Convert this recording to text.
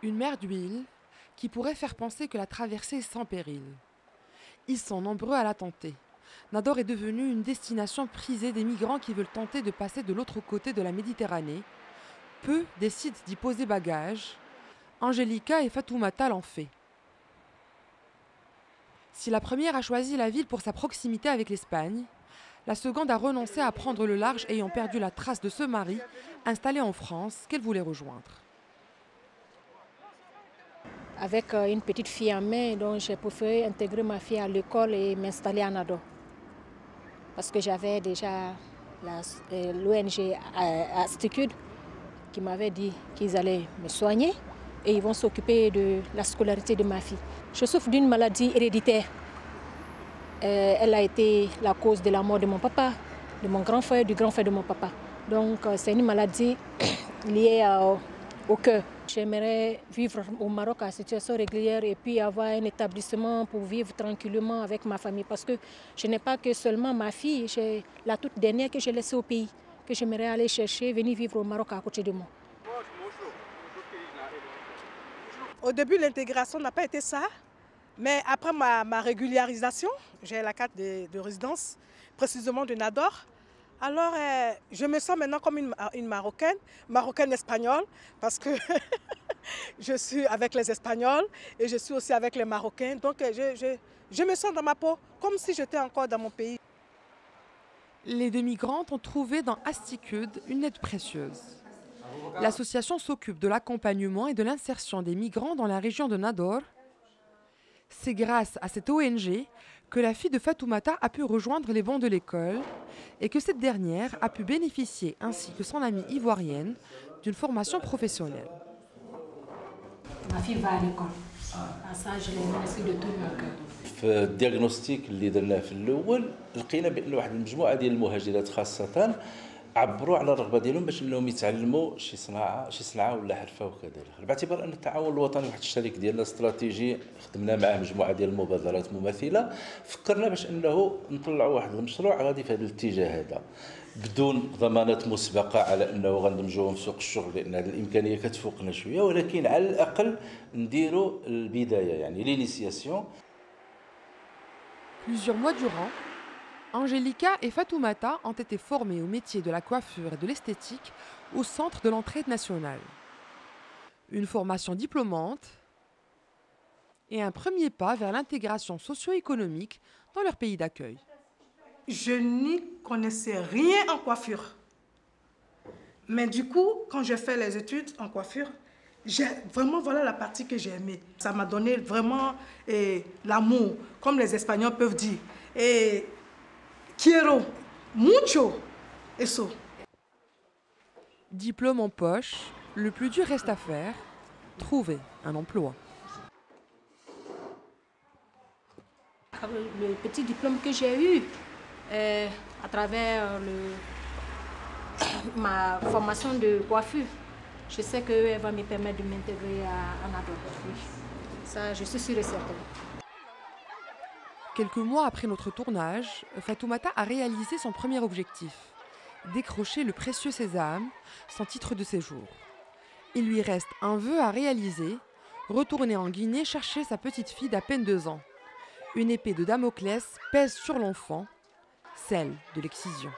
Une mer d'huile qui pourrait faire penser que la traversée est sans péril. Ils sont nombreux à la tenter. Nador est devenue une destination prisée des migrants qui veulent tenter de passer de l'autre côté de la Méditerranée. Peu décident d'y poser bagage. Angelica et Fatoumata l'ont fait. Si la première a choisi la ville pour sa proximité avec l'Espagne, la seconde a renoncé à prendre le large ayant perdu la trace de ce mari installé en France qu'elle voulait rejoindre. Avec une petite fille en main, donc j'ai préféré intégrer ma fille à l'école et m'installer à Nador. Parce que j'avais déjà l'ONG Asticude qui m'avait dit qu'ils allaient me soigner et ils vont s'occuper de la scolarité de ma fille. Je souffre d'une maladie héréditaire. Elle a été la cause de la mort de mon papa, de mon grand frère, du grand frère de mon papa. Donc c'est une maladie liée au cœur. J'aimerais vivre au Maroc en situation régulière et puis avoir un établissement pour vivre tranquillement avec ma famille. Parce que je n'ai pas que seulement ma fille, j'ai la toute dernière que j'ai laissée au pays, que j'aimerais aller chercher, venir vivre au Maroc à côté de moi. Au début, l'intégration n'a pas été ça. Mais après ma régularisation, j'ai la carte de résidence, précisément de Nador. Alors, je me sens maintenant comme une Marocaine espagnole, parce que je suis avec les Espagnols et je suis aussi avec les Marocains. Donc, je me sens dans ma peau, comme si j'étais encore dans mon pays. Les deux migrantes ont trouvé dans Asticude une aide précieuse. L'association s'occupe de l'accompagnement et de l'insertion des migrants dans la région de Nador. C'est grâce à cette ONG que la fille de Fatoumata a pu rejoindre les bancs de l'école et que cette dernière a pu bénéficier, ainsi que son amie ivoirienne, d'une formation professionnelle. Ma fille va à l'école. Ça, je l'ai remercié de tout mon cœur. في الدياغنوستيك اللي درناه في الاول لقينا بان واحد المجموعه ديال المهاجرات خاصه عبروا على الرغبه ديالهم باش انهم يتعلموا شي صناعه ولا حرفه وكذلك باعتبار ان التعاون الوطني واحد الشريك ديالنا استراتيجي خدمنا معاه مجموعه ديال المبادرات مماثله فكرنا باش انه نطلعوا واحد المشروع غادي في هذا الاتجاه هذا بدون ضمانات مسبقه على انه غندمجوهم في سوق الشغل لان هذه الامكانيه كتفوقنا شويه ولكن على الاقل نديروا البدايه يعني l'initiation. Plusieurs mois durant, Angelica et Fatoumata ont été formées au métier de la coiffure et de l'esthétique au centre de l'entraide nationale. Une formation diplômante et un premier pas vers l'intégration socio-économique dans leur pays d'accueil. Je n'y connaissais rien en coiffure. Mais du coup, quand j'ai fait les études en coiffure, vraiment, voilà la partie que j'ai aimée. Ça m'a donné vraiment l'amour, comme les Espagnols peuvent dire. Et quiero, mucho, eso. Diplôme en poche, le plus dur reste à faire, trouver un emploi. Le petit diplôme que j'ai eu à travers ma formation de coiffure, je sais qu'elle va me permettre de m'intégrer à Nador. Oui. Ça, je suis sûre et certaine. Quelques mois après notre tournage, Fatoumata a réalisé son premier objectif, décrocher le précieux sésame, son titre de séjour. Il lui reste un vœu à réaliser, retourner en Guinée chercher sa petite fille d'à peine 2 ans. Une épée de Damoclès pèse sur l'enfant, celle de l'excision.